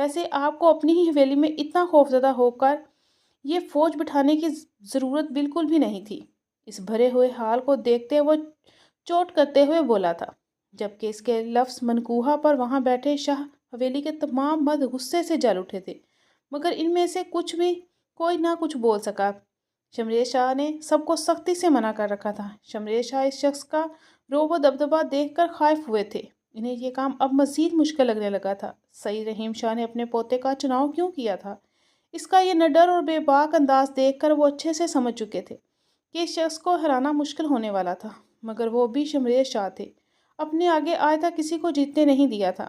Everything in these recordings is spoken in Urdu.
ویسے آپ کو اپنی ہی حویلی میں اتنا خوفزدہ ہو کر یہ فوج بٹھانے کی ضرورت بالکل بھی نہیں تھی۔ اس بھرے ہوئے حال کو دیکھتے وہ چوٹ کرتے ہوئے بولا تھا، جبکہ اس کے لفظ منقوہہ پر وہاں بیٹھے شاہ حویلی کے تمام مرد غصے سے جل اٹھے تھے، مگر ان میں سے کوئی نہ کچھ بول سکا۔ شمشیر شاہ نے سب کو سختی سے منع کر رکھا تھا۔ شمشیر شاہ اس شخص کا رعب و دبدبہ دیکھ کر خائف ہوئے تھے۔ انہیں یہ کام اب مزید مشکل لگنے لگا تھا۔ سعید رحیم شاہ نے اپنے پوتے کا چناؤ کیوں کیا تھا؟ اس کا یہ نڈر اور بے باک انداز دیکھ کر وہ اچھے سے سمجھ چکے تھے کہ اس شخص کو ہرانا مشکل ہونے والا تھا، مگر وہ بھی شمشیر شاہ تھے، اپنے آگے آئے تک کسی کو جیتنے نہیں دیا تھا۔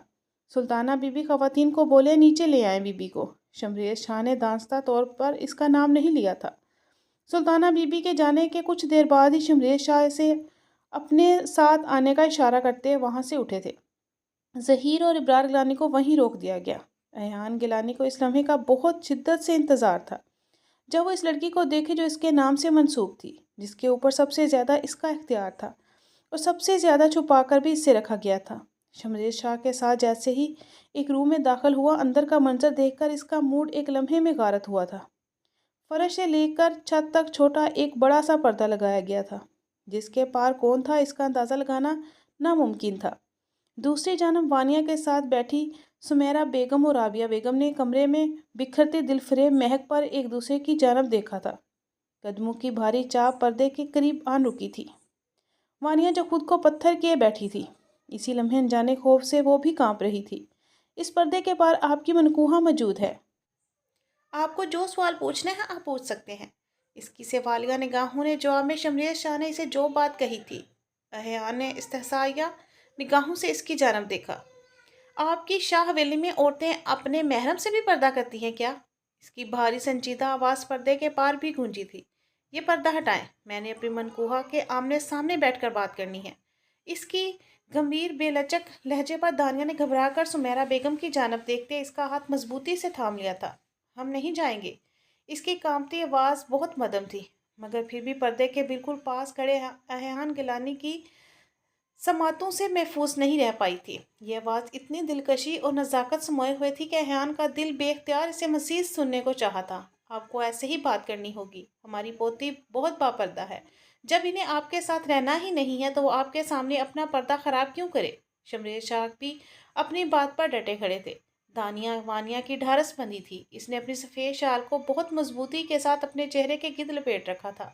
سلطانہ بی بی خواتین کو بولے نیچے لے آئیں بی بی کو۔ شمشیر شاہ نے دانستہ طور پر اس کا نام نہیں لیا تھا۔ سلطانہ بی بی کے جانے کے کچھ دیر بعد ہی شمشیر شاہ سے اپنے ساتھ آنے کا اشارہ کرتے وہاں سے اٹھے تھے۔ ظہیر اور ابرار گیلانی کو وہیں روک دیا گیا۔ احیان گیلانی کو اس لمحے کا بہت شدت سے انتظار تھا جب وہ اس لڑکی کو دیکھے جو اس کے نام سے منسوب تھی، جس کے اوپر سب سے زیادہ اس کا اختیار تھا اور سب سے زیادہ چھپا کر بھی اس سے رکھا گیا تھا۔ شمشیر شاہ کے ساتھ جیسے ہی ایک روم میں داخل ہوا، اندر کا منظر دیکھ کر اس کا موڈ ایک لمحے میں غارت ہوا تھا۔ فرش سے لے کر چھت تک چھوٹا ایک بڑا سا پردہ لگایا گیا تھا، جس کے پار کون تھا اس کا اندازہ لگانا ناممکن تھا۔ دوسری جانب وانیہ کے ساتھ بیٹھی سمیرہ بیگم اور رابعہ بیگم نے کمرے میں بکھرتے دل فریب مہک پر ایک دوسرے کی جانب دیکھا تھا۔ قدموں کی بھاری چاپ پردے کے قریب آن رکی تھی۔ وانیہ جو خود کو پتھر کیے بیٹھی تھی، اسی لمحے انجانے خوف سے وہ بھی کانپ رہی تھی۔ اس پردے کے پار آپ کی منقوہہ موجود ہے۔ آپ کو جو سوال پوچھنے ہیں آپ پوچھ سکتے ہیں۔ اس کی سوالیہ نگاہوں نے جواب میں شمشیر شاہ نے اسے جو بات کہی تھی، احیان نے استحصائیہ نگاہوں سے اس کی جانب دیکھا۔ آپ کی شاہ حویلی میں عورتیں اپنے محرم سے بھی پردہ کرتی ہیں کیا؟ اس کی بھاری سنجیدہ آواز پردے کے پار بھی گونجی تھی۔ یہ پردہ ہٹائیں، میں نے اپنی منقوہہ کے آمنے سامنے بیٹھ کر بات کرنی ہے۔ اس کی گمبھیر بے لچک لہجے پر دانیہ نے گھبرا کر سمیرہ بیگم کی جانب دیکھتے اس کا ہاتھ مضبوطی سے تھام لیا تھا۔ ہم نہیں جائیں گے۔ اس کی کانپتی آواز بہت مدھم تھی، مگر پھر بھی پردے کے بالکل پاس کھڑے احیان گیلانی کی سماعتوں سے محفوظ نہیں رہ پائی تھی۔ یہ آواز اتنی دلکشی اور نزاکت سموئے ہوئے تھی کہ احیان کا دل بے اختیار اسے مزید سننے کو چاہا تھا۔ آپ کو ایسے ہی بات کرنی ہوگی۔ ہماری پوتی بہت باپردہ ہے۔ جب انہیں آپ کے ساتھ رہنا ہی نہیں ہے تو وہ آپ کے سامنے اپنا پردہ خراب کیوں کرے؟ شمشیر شاہ بھی اپنی بات پر ڈٹے کھڑے تھے۔ دانیہ وانیہ کی ڈھارس بندھی تھی۔ اس نے اپنی سفید شال کو بہت مضبوطی کے ساتھ اپنے چہرے کے گرد لپیٹ رکھا تھا۔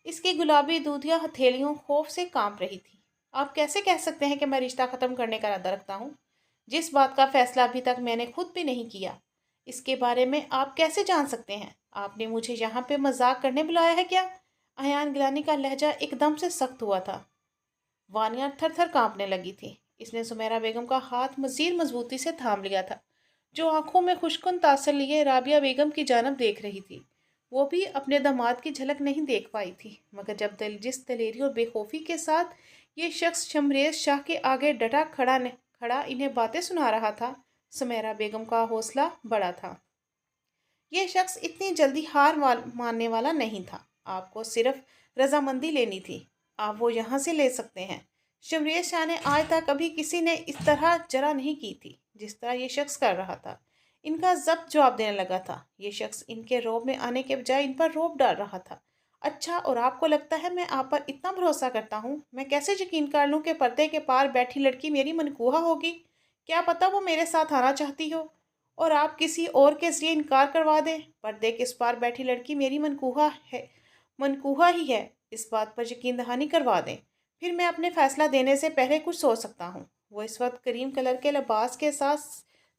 اس کی گلابی دودھیا ہتھیلیوں خوف سے کانپ رہی تھی۔ آپ کیسے کہہ سکتے ہیں کہ میں رشتہ ختم کرنے کا ارادہ رکھتا ہوں، جس بات کا فیصلہ ابھی تک میں نے خود بھی نہیں کیا؟ اس کے بارے میں آپ کیسے جان سکتے ہیں؟ آپ نے مجھے یہاں پہ مذاق کرنے بلایا ہے کیا؟ احیان گیلانی کا لہجہ ایک دم سے سخت ہوا تھا۔ وانیہ تھر تھر کانپنے لگی تھی۔ اس نے سمیرہ بیگم کا ہاتھ مزید مضبوطی سے تھام لیا تھا، جو آنکھوں میں خشکن تاثر لیے رابعہ بیگم کی جانب دیکھ رہی تھی۔ وہ بھی اپنے داماد کی جھلک نہیں دیکھ پائی تھی، مگر جب جس دلیری اور بے خوفی کے ساتھ یہ شخص شمشیر شاہ کے آگے ڈٹا کھڑا انہیں باتیں سنا رہا تھا، سمیرہ بیگم کا حوصلہ بڑا تھا۔ یہ شخص اتنی جلدی ہار ماننے والا نہیں تھا۔ آپ کو صرف رضامندی لینی تھی۔ آپ وہ یہاں سے لے سکتے ہیں۔ شمشیر شاہ نے آج تک کبھی کسی نے اس طرح جرح نہیں کی تھی جس طرح یہ شخص کر رہا تھا۔ ان کا ضبط جواب دینے لگا تھا۔ یہ شخص ان کے روب میں آنے کے بجائے ان پر روب ڈال رہا تھا۔ اچھا، اور آپ کو لگتا ہے میں آپ پر اتنا بھروسہ کرتا ہوں؟ میں کیسے یقین کر لوں کہ پردے کے پار بیٹھی لڑکی میری منقوہہ ہوگی؟ کیا پتہ وہ میرے ساتھ آنا چاہتی ہو اور آپ کسی اور کے ذریعے انکار کروا دیں؟ پردے کے اس پار بیٹھی لڑکی میری منقوہہ ہی ہے، اس بات پر یقین دہانی کروا دیں، پھر میں اپنے فیصلہ دینے سے پہلے کچھ سوچ سکتا ہوں۔ وہ اس وقت کریم کلر کے لباس کے ساتھ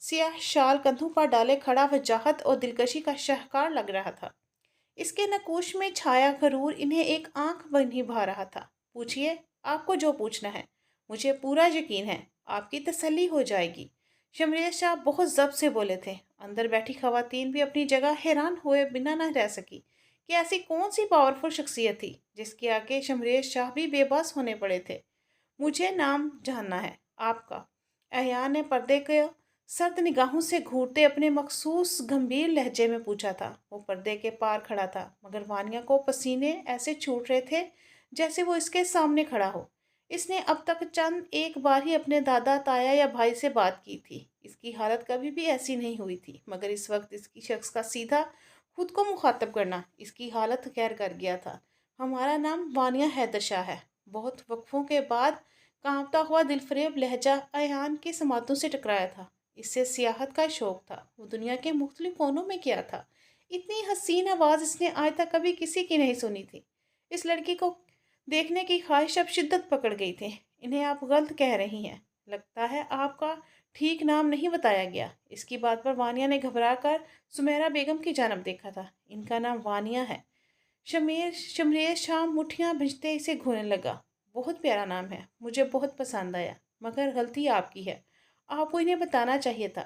سیاہ شال کندھوں پر ڈالے کھڑا وجاہت اور دلکشی کا شاہکار لگ رہا تھا۔ اس کے نقوش میں چھایا غرور انہیں ایک آنکھ نبھا رہا تھا۔ پوچھئے، آپ کو جو پوچھنا ہے، مجھے پورا یقین ہے آپ کی تسلی ہو جائے گی۔ شمشیر شاہ بہت ضبط سے بولے تھے۔ اندر بیٹھی خواتین بھی اپنی جگہ حیران ہوئے بنا نہ رہ سکی کہ ایسی کون سی پاورفل شخصیت تھی جس کے آگے شمشیر شاہ بھی بے بس ہونے پڑے تھے۔ مجھے نام جاننا ہے آپ کا، احیان نے پردے کے سرد نگاہوں سے گھورتے اپنے مخصوص گمبھیر لہجے میں پوچھا تھا۔ وہ پردے کے پار کھڑا تھا، مگر وانیہ کو پسینے ایسے چھوٹ رہے تھے جیسے وہ اس کے سامنے کھڑا ہو۔ اس نے اب تک چند ایک بار ہی اپنے دادا تایا یا بھائی سے بات کی تھی، اس کی حالت کبھی بھی ایسی نہیں ہوئی تھی، مگر اس وقت اس کی شخص کا سیدھا خود کو مخاطب کرنا اس کی حالت خیر کر گیا تھا۔ ہمارا نام وانیہ حیدر شاہ ہے۔ بہت وقفوں کے بعد کانپتا ہوا دل فریب لہجہ ایان کی سماعتوں سے ٹکرایا تھا۔ اس سے سیاحت کا شوق تھا، وہ دنیا کے مختلف کونوں میں کیا تھا۔ اتنی حسین آواز اس نے آج تک کبھی کسی کی نہیں سنی تھی۔ اس لڑکی کو دیکھنے کی خواہش اب شدت پکڑ گئی تھی۔ انہیں آپ غلط کہہ رہی ہیں، لگتا ہے آپ کا ٹھیک نام نہیں بتایا گیا۔ اس کی بات پر وانیہ نے گھبرا کر سمیرہ بیگم کی جانب دیکھا تھا۔ ان کا نام وانیہ ہے۔ شمریز شاہ مٹھیاں بھیجتے اسے گھونے لگا۔ بہت پیارا نام ہے، مجھے بہت پسند آیا، مگر غلطی آپ کی ہے۔ آپ کو انہیں بتانا چاہیے تھا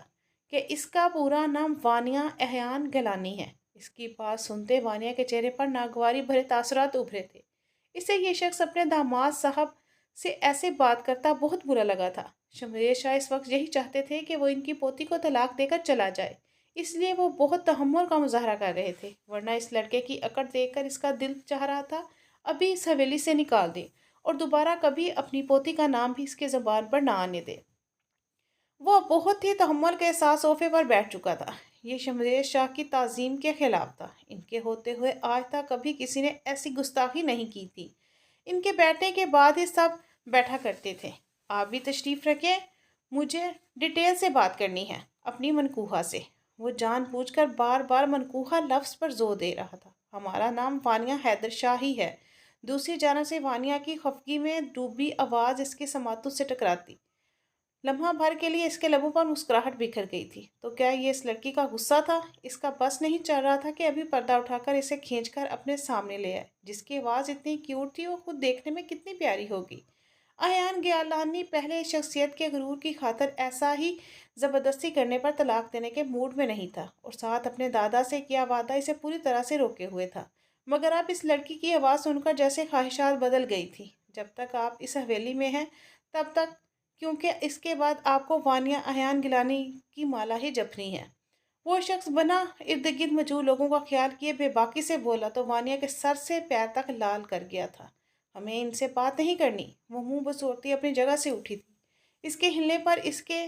کہ اس کا پورا نام وانیہ احیان گیلانی ہے۔ اس کی بات سنتے وانیہ کے چہرے پر ناگواری بھرے تاثرات ابھرے تھے۔ اسے یہ شخص اپنے داماد صاحب سے ایسے بات کرتا بہت برا لگا تھا۔ شمریز شاہ اس وقت یہی چاہتے تھے کہ وہ ان کی پوتی کو طلاق دے کر چلا جائے، اس لیے وہ بہت تحمل کا مظاہرہ کر رہے تھے، ورنہ اس لڑکے کی اکڑ دیکھ کر اس کا دل چاہ رہا تھا ابھی اس حویلی سے نکال دے اور دوبارہ کبھی اپنی پوتی کا نام بھی اس کے زبان پر نہ آنے دے۔ وہ بہت ہی تحمل کے ساتھ صوفے پر بیٹھ چکا تھا۔ یہ شمریز شاہ کی تعظیم کے خلاف تھا۔ ان کے ہوتے ہوئے آج تک کبھی کسی نے ایسی گستاخی نہیں کی تھی۔ ان کے بیٹھنے کے بعد ہی سب بیٹھا کرتے تھے۔ آپ بھی تشریف رکھیں، مجھے ڈیٹیل سے بات کرنی ہے اپنی منکوہا سے۔ وہ جان بوجھ کر بار بار منکوہا لفظ پر زور دے رہا تھا۔ ہمارا نام وانیہ حیدر شاہ ہی ہے۔ دوسری جانب سے وانیہ کی خفگی میں ڈوبی آواز اس کی سماعتوں سے ٹکراتی۔ لمحہ بھر کے لیے اس کے لبوں پر مسکراہٹ بکھر گئی تھی۔ تو کیا یہ اس لڑکی کا غصہ تھا؟ اس کا بس نہیں چل رہا تھا کہ ابھی پردہ اٹھا کر اسے کھینچ کر اپنے سامنے لے آئے۔ جس کی آواز اتنی کیوٹ تھی وہ خود دیکھنے میں کتنی پیاری ہوگی۔ ایان گیلانی پہلے اس شخصیت کے غرور کی خاطر ایسا ہی زبردستی کرنے پر طلاق دینے کے موڈ میں نہیں تھا، اور ساتھ اپنے دادا سے کیا وعدہ اسے پوری طرح سے روکے ہوئے تھا۔ مگر اب اس لڑکی کی آواز سن کر جیسے خواہشات بدل گئی تھی۔ جب تک آپ اس حویلی میں ہیں تب تک، کیونکہ اس کے بعد آپ کو وانیہ ایان گیلانی کی مالا ہی جپنی ہے۔ وہ شخص بنا ارد گرد موجود لوگوں کا خیال کیے بے باکی سے بولا تو وانیہ کے سر سے پیر تک لال کر گیا تھا۔ ہمیں ان سے بات نہیں کرنی۔ وہ منہ بسوڑتی اپنی جگہ سے اٹھی تھی۔ اس کے ہلنے پر اس کے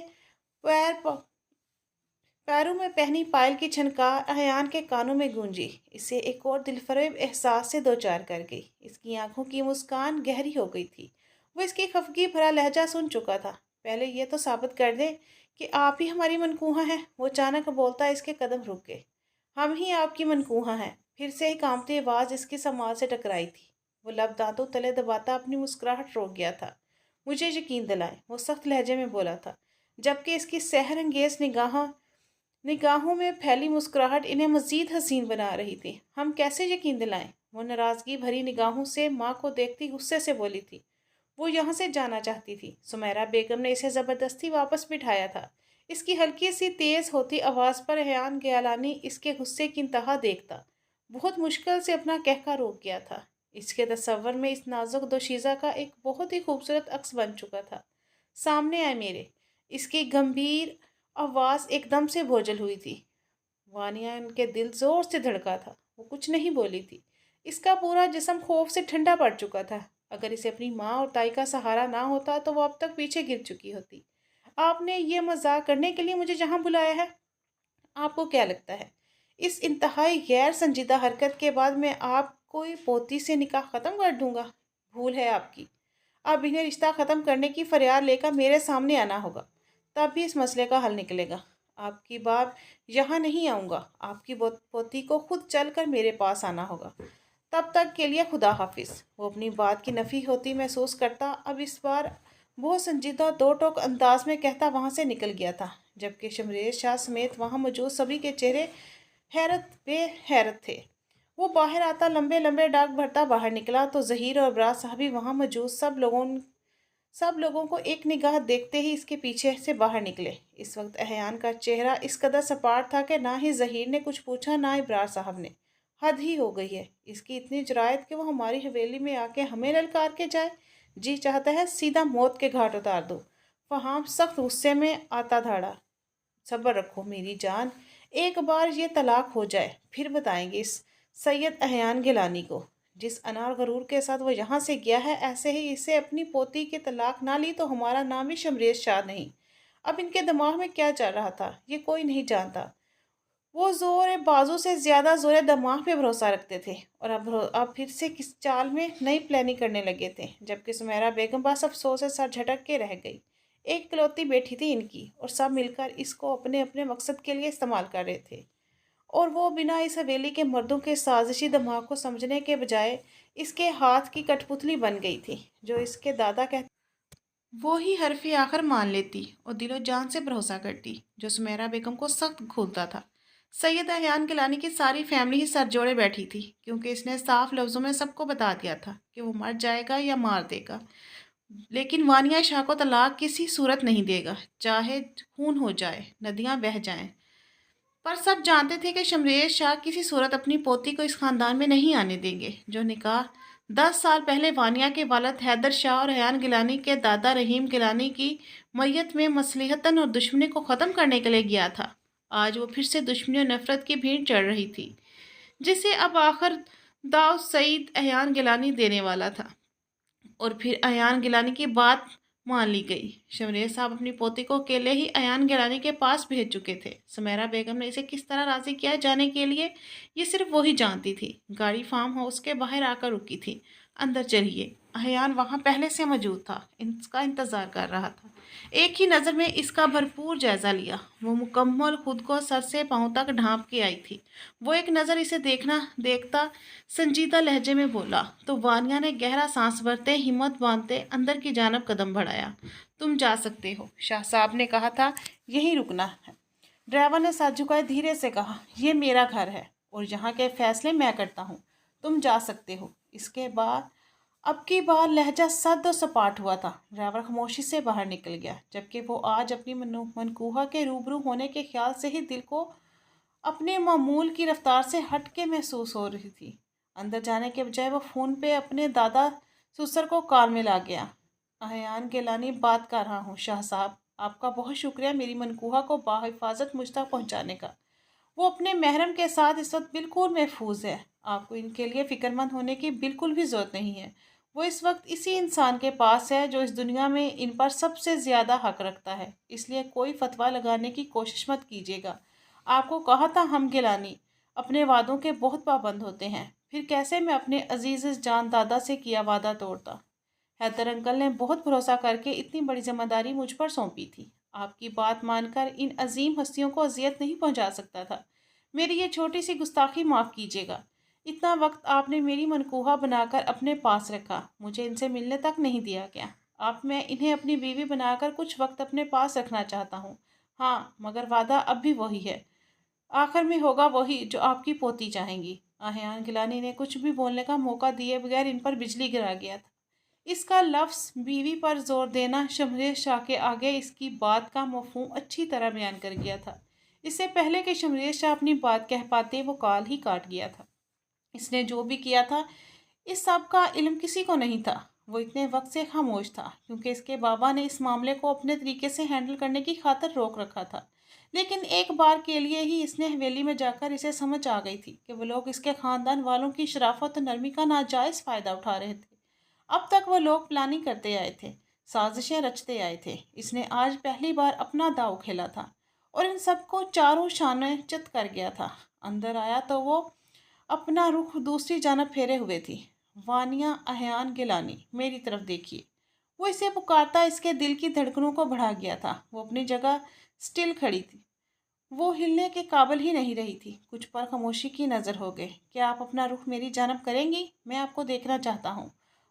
پیروں میں پہنی پائل کی چھنکار ایان کے کانوں میں گونجی، اسے ایک اور دلفریب احساس سے دوچار کر گئی۔ اس کی آنکھوں کی مسکان گہری ہو گئی تھی۔ وہ اس کی خفگی بھرا لہجہ سن چکا تھا۔ پہلے یہ تو ثابت کر دے کہ آپ ہی ہماری منکوہا ہیں۔ وہ اچانک بولتا اس کے قدم رک گئے۔ ہم ہی آپ کی منکوہا ہیں۔ پھر سے ایک کانپتی آواز اس کی سماعت سے ٹکرائی تھی۔ وہ لب دانتوں تلے دباتا اپنی مسکراہٹ روک گیا تھا۔ مجھے یقین دلائیں، وہ سخت لہجے میں بولا تھا، جبکہ اس کی سحر انگیز نگاہوں میں پھیلی مسکراہٹ انہیں مزید حسین بنا رہی تھی۔ ہم کیسے یقین دلائیں؟ وہ ناراضگی بھری نگاہوں سے ماں کو دیکھتی غصے سے بولی تھی۔ وہ یہاں سے جانا چاہتی تھی۔ سمیرہ بیگم نے اسے زبردستی واپس بٹھایا تھا۔ اس کی ہلکی سی تیز ہوتی آواز پر ایان گیلانی اس کے غصے کی انتہا دیکھتا بہت مشکل سے اپنا کہکا روک گیا تھا۔ اس کے تصور میں اس نازک دوشیزہ کا ایک بہت ہی خوبصورت عکس بن چکا تھا۔ سامنے آئے میرے، اس کی گمبھیر آواز ایک دم سے بوجھل ہوئی تھی۔ وانیہ ان کے دل زور سے دھڑکا تھا۔ وہ کچھ نہیں بولی تھی۔ اس کا پورا جسم خوف سے ٹھنڈا پڑ چکا تھا۔ اگر اسے اپنی ماں اور تائی کا سہارا نہ ہوتا تو وہ اب تک پیچھے گر چکی ہوتی۔ آپ نے یہ مذاق کرنے کے لیے مجھے یہاں بلایا ہے؟ آپ کو کیا لگتا ہے اس انتہائی غیر سنجیدہ حرکت کے بعد میں آپ کوئی پوتی سے نکاح ختم کر دوں گا؟ بھول ہے آپ کی۔ اب انہیں رشتہ ختم کرنے کی فریاد لے کر میرے سامنے آنا ہوگا، تب بھی اس مسئلے کا حل نکلے گا۔ آپ کی باب یہاں نہیں آؤں گا۔ آپ کی پوتی کو خود چل کر میرے پاس آنا ہوگا۔ تب تک کے لیے خدا حافظ۔ وہ اپنی بات کی نفی ہوتی محسوس کرتا اب اس بار بہت سنجیدہ دو ٹوک انداز میں کہتا وہاں سے نکل گیا تھا، جبکہ شمریز شاہ سمیت وہاں موجود سبھی کے چہرے حیرت بے حیرت تھے۔ وہ باہر آتا لمبے لمبے ڈاک بھرتا باہر نکلا تو ظہیر اور ابراز صاحبی وہاں موجود سب لوگوں کو ایک نگاہ دیکھتے ہی اس کے پیچھے سے باہر نکلے۔ اس وقت ایان کا چہرہ اس قدر سپاٹ تھا کہ نہ ہی ظہیر نے کچھ پوچھا نہ ابراز صاحب نے۔ حد ہی ہو گئی ہے اس کی اتنی جرأت کہ وہ ہماری حویلی میں آ کے ہمیں للکار کے جائے۔ جی چاہتا ہے سیدھا موت کے گھاٹ اتار دو۔ فہام سخت غصے میں آتا دھاڑا۔ صبر رکھو میری جان، ایک بار یہ طلاق ہو جائے پھر بتائیں گے اس سید ایان گیلانی کو۔ جس انار غرور کے ساتھ وہ یہاں سے گیا ہے، ایسے ہی اسے اپنی پوتی کی طلاق نہ لی تو ہمارا نام ہی شمریز شاہ نہیں۔ اب ان کے دماغ میں کیا چل رہا تھا یہ کوئی نہیں جانتا۔ وہ زور بازو سے زیادہ زور دماغ پہ بھروسہ رکھتے تھے، اور اب پھر سے کس چال میں نئی پلاننگ کرنے لگے تھے، جبکہ سمیرا بیگم بس افسوس سے سر جھٹک کے رہ گئی۔ ایک اکلوتی بیٹی تھی ان کی، اور سب مل کر اس کو اپنے اپنے مقصد کے لیے استعمال کر رہے تھے، اور وہ بنا اس حویلی کے مردوں کے سازشی دماغ کو سمجھنے کے بجائے اس کے ہاتھ کی کٹ پتلی بن گئی تھی، جو اس کے دادا کہتے وہی حرف آخر مان لیتی اور دل و جان سے بھروسہ کرتی، جو سمیرا بیگم کو سخت کھولتا تھا۔ سید احیان گیلانی کی ساری فیملی ہی سر جوڑے بیٹھی تھی، کیونکہ اس نے صاف لفظوں میں سب کو بتا دیا تھا کہ وہ مر جائے گا یا مار دے گا، لیکن وانیہ شاہ کو طلاق کسی صورت نہیں دے گا، چاہے خون ہو جائے، ندیاں بہہ جائیں۔ پر سب جانتے تھے کہ شمریز شاہ کسی صورت اپنی پوتی کو اس خاندان میں نہیں آنے دیں گے، جو نکاح 10 سال پہلے وانیہ کے والد حیدر شاہ اور احیان گیلانی کے دادا رحیم گیلانی کی میت میں مصلحتاً اور دشمنی کو ختم کرنے کے لیے گیا تھا، آج وہ پھر سے دشمنی اور نفرت کی بھیڑ چڑھ رہی تھی، جسے اب آخر داؤ سعید احیان گیلانی دینے والا تھا۔ اور پھر احیان گیلانی کی بات مان لی گئی۔ شمریز صاحب اپنی پوتی کو اکیلے ہی احیان گیلانی کے پاس بھیج چکے تھے۔ سمیرا بیگم نے اسے کس طرح راضی کیا جانے کے لیے، یہ صرف وہی جانتی تھی۔ گاڑی فارم ہاؤس کے باہر آ کر رکی تھی۔ اندر چلیے۔ احیان وہاں پہلے سے موجود تھا، اس کا انتظار کر رہا تھا۔ ایک ہی نظر میں اس کا بھرپور جائزہ لیا۔ وہ مکمل خود کو سر سے پاؤں تک ڈھانپ کے آئی تھی۔ وہ ایک نظر اسے دیکھتا سنجیدہ لہجے میں بولا، تو وانیہ نے گہرا سانس بھرتے ہمت باندھتے اندر کی جانب قدم بڑھایا۔ تم جا سکتے ہو، شاہ صاحب نے کہا تھا یہیں رکنا ہے۔ ڈرائیور نے سر جھکائے دھیرے سے کہا، یہ میرا گھر ہے اور یہاں کے فیصلے میں کرتا ہوں، تم جا سکتے ہو۔ اس کے بعد اب کی بار لہجہ سرد و سپاٹ ہوا تھا۔ ڈرائیور خاموشی سے باہر نکل گیا، جبکہ وہ آج اپنی منکوہہ کے روبرو ہونے کے خیال سے ہی دل کو اپنے معمول کی رفتار سے ہٹ کے محسوس ہو رہی تھی۔ اندر جانے کے بجائے وہ فون پہ اپنے دادا سسر کو کال میں لا گیا۔ احیان گیلانی بات کر رہا ہوں شاہ صاحب، آپ کا بہت شکریہ میری منکوہہ کو بحفاظت مجھ تک پہنچانے کا۔ وہ اپنے محرم کے ساتھ اس وقت بالکل محفوظ ہے، آپ کو ان کے لیے فکر مند ہونے کی بالکل بھی ضرورت نہیں ہے۔ وہ اس وقت اسی انسان کے پاس ہے جو اس دنیا میں ان پر سب سے زیادہ حق رکھتا ہے، اس لیے کوئی فتویٰ لگانے کی کوشش مت کیجیے گا۔ آپ کو کہا تھا ہم گیلانی اپنے وعدوں کے بہت پابند ہوتے ہیں، پھر کیسے میں اپنے عزیز جان دادا سے کیا وعدہ توڑتا۔ حیدر انکل نے بہت بھروسہ کر کے اتنی بڑی ذمہ داری مجھ پر سونپی تھی، آپ کی بات مان کر ان عظیم ہستیوں کو اذیت نہیں پہنچا سکتا تھا۔ میری یہ چھوٹی سی گستاخی معاف کیجیے گا۔ اتنا وقت آپ نے میری منکوہہ بنا کر اپنے پاس رکھا، مجھے ان سے ملنے تک نہیں دیا گیا۔ اب میں انہیں اپنی بیوی بنا کر کچھ وقت اپنے پاس رکھنا چاہتا ہوں، ہاں مگر وعدہ اب بھی وہی ہے، آخر میں ہوگا وہی جو آپ کی پوتی چاہیں گی۔ احیان گیلانی نے کچھ بھی بولنے کا موقع دیے بغیر ان پر بجلی گرا گیا تھا۔ اس کا لفظ بیوی پر زور دینا شمریز شاہ کے آگے اس کی بات کا مفہوم اچھی طرح بیان کر گیا تھا۔ اس سے پہلے کہ شمریز شاہ اپنی بات کہہ پاتے وہ کال ہی کاٹ گیا تھا۔ اس نے جو بھی کیا تھا اس سب کا علم کسی کو نہیں تھا۔ وہ اتنے وقت سے خاموش تھا کیونکہ اس کے بابا نے اس معاملے کو اپنے طریقے سے ہینڈل کرنے کی خاطر روک رکھا تھا، لیکن ایک بار کے لیے ہی اس نے حویلی میں جا کر اسے سمجھ آ گئی تھی کہ وہ لوگ اس کے خاندان والوں کی شرافت اور نرمی کا ناجائز فائدہ اٹھا رہے تھے۔ اب تک وہ لوگ پلاننگ کرتے آئے تھے، سازشیں رچتے آئے تھے، اس نے آج پہلی بار اپنا داؤ کھیلا تھا اور ان سب کو چاروں شانے چت کر گیا تھا۔ اندر آیا تو وہ اپنا رخ دوسری جانب پھیرے ہوئے تھی۔ وانیہ احیان گیلانی، میری طرف دیکھیے۔ وہ اسے پکارتا اس کے دل کی دھڑکنوں کو بڑھا گیا تھا۔ وہ اپنی جگہ سٹل کھڑی تھی، وہ ہلنے کے قابل ہی نہیں رہی تھی۔ کچھ پر خاموشی کی نظر ہو گئے۔ کیا آپ اپنا رخ میری جانب کریں گی؟ میں آپ کو دیکھنا چاہتا ہوں۔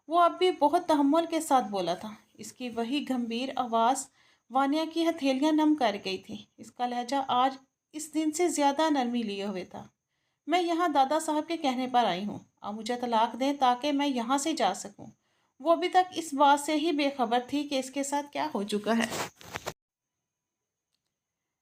وہ اب بھی بہت تحمل کے ساتھ بولا تھا۔ اس کی وہی گمبھیر آواز وانیہ کی ہتھیلیاں نم کر گئی تھی۔ اس کا لہجہ آج اس دن سے زیادہ نرمی لیے ہوئے تھا۔ میں یہاں دادا صاحب کے کہنے پر آئی ہوں، آپ مجھے طلاق دیں تاکہ میں یہاں سے جا سکوں۔ وہ ابھی تک اس بات سے ہی بے خبر تھی کہ اس کے ساتھ کیا ہو چکا ہے۔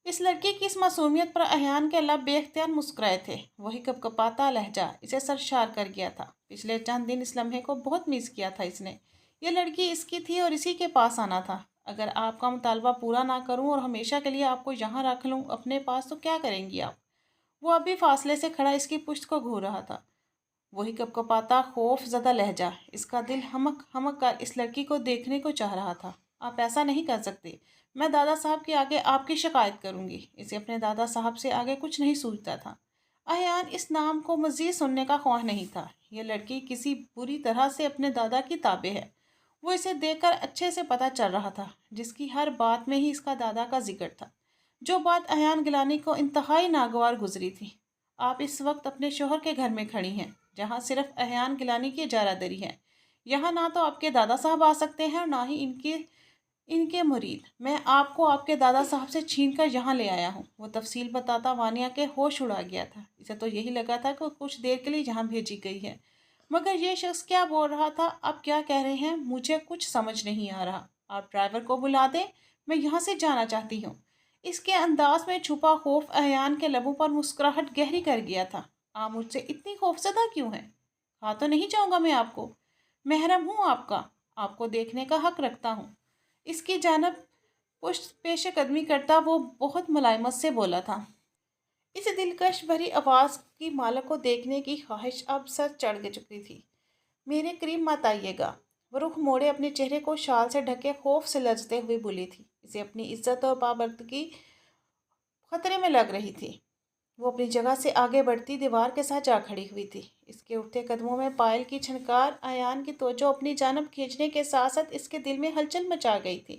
اس لڑکی کی اس معصومیت پر احیان کے لب بے اختیار مسکرائے تھے۔ وہی کپکپاتا لہجہ اسے سرشار کر گیا تھا۔ پچھلے چند دن اس لمحے کو بہت مس کیا تھا اس نے۔ یہ لڑکی اس کی تھی اور اسی کے پاس آنا تھا۔ اگر آپ کا مطالبہ پورا نہ کروں اور ہمیشہ کے لیے آپ کو یہاں رکھ لوں اپنے پاس تو کیا کریں گی آپ؟ وہ اب بھی فاصلے سے کھڑا اس کی پشت کو گھور رہا تھا۔ وہی کپکپاتا خوف زدہ لہجہ، اس کا دل ہمک ہمک کر اس لڑکی کو دیکھنے کو چاہ رہا تھا۔ آپ ایسا نہیں کر سکتے، میں دادا صاحب کے آگے آپ کی شکایت کروں گی۔ اسے اپنے دادا صاحب سے آگے کچھ نہیں سوچتا تھا۔ احیان اس نام کو مزید سننے کا خواہاں نہیں تھا۔ یہ لڑکی کسی بری طرح سے اپنے دادا کی تابع ہے، وہ اسے دیکھ کر اچھے سے پتہ چل رہا تھا، جس کی ہر بات میں ہی اس کا دادا کا ذکر تھا۔ جو بات احیان گیلانی کو انتہائی ناگوار گزری تھی۔ آپ اس وقت اپنے شوہر کے گھر میں کھڑی ہیں، جہاں صرف احیان گیلانی کی اجارہ داری ہے۔ یہاں نہ تو آپ کے دادا صاحب آ سکتے ہیں اور نہ ہی ان کے مرید۔ میں آپ کو آپ کے دادا صاحب سے چھین کر یہاں لے آیا ہوں۔ وہ تفصیل بتاتا وانیہ کے ہوش اڑا گیا تھا۔ اسے تو یہی لگا تھا کہ وہ کچھ دیر کے لیے یہاں بھیجی گئی ہے، مگر یہ شخص کیا بول رہا تھا، آپ کیا کہہ رہے ہیں، مجھے کچھ سمجھ نہیں آ رہا۔ آپ ڈرائیور کو بلا دیں، میں یہاں سے جانا چاہتی ہوں۔ اس کے انداز میں چھپا خوف احیان کے لبوں پر مسکراہٹ گہری کر گیا تھا۔ آپ مجھ سے اتنی خوفزدہ کیوں ہیں؟ کہا تو نہیں چاہوں گا میں آپ کو، محرم ہوں آپ کا، آپ کو دیکھنے کا حق رکھتا ہوں۔ اس کی جانب پیش قدمی کرتا وہ بہت ملائمت سے بولا تھا۔ اس دلکش بھری آواز کی مالک کو دیکھنے کی خواہش اب سر چڑھ چکی تھی۔ میرے قریب مت آئیے گا۔ وہ رخ موڑے اپنے چہرے کو شال سے ڈھکے خوف سے لرزتے ہوئے بولی تھی۔ اسے اپنی عزت اور پابرکتی خطرے میں لگ رہی تھی۔ وہ اپنی جگہ سے آگے بڑھتی دیوار کے ساتھ جا کھڑی ہوئی تھی۔ اس کے اٹھتے قدموں میں پائل کی چھنکار احیان کی توجہ اپنی جانب کھینچنے کے ساتھ ساتھ اس کے دل میں ہلچل مچا گئی تھی۔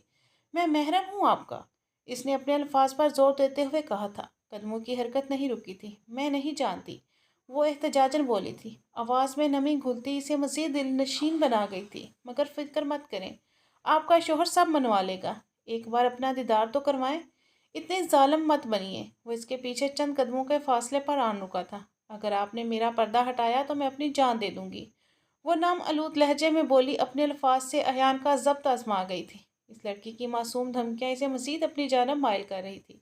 میں محرم ہوں آپ کا، اس نے اپنے الفاظ پر زور دیتے ہوئے کہا تھا۔ قدموں کی حرکت نہیں رکی تھی۔ میں نہیں جانتی، وہ احتجاجاً بولی تھی۔ آواز میں نمی گھلتی اسے مزید دل نشین بنا گئی تھی۔ مگر فکر مت کریں، آپ کا شوہر سب منوا لے گا۔ ایک بار اپنا دیدار تو کروائیں، اتنے ظالم مت بنیے۔ وہ اس کے پیچھے چند قدموں کے فاصلے پر آن رکا تھا۔ اگر آپ نے میرا پردہ ہٹایا تو میں اپنی جان دے دوں گی، وہ نام آلود لہجے میں بولی۔ اپنے الفاظ سے احیان کا ضبط آزما گئی تھی۔ اس لڑکی کی معصوم دھمکیاں اسے مزید اپنی جانب مائل کر رہی تھی۔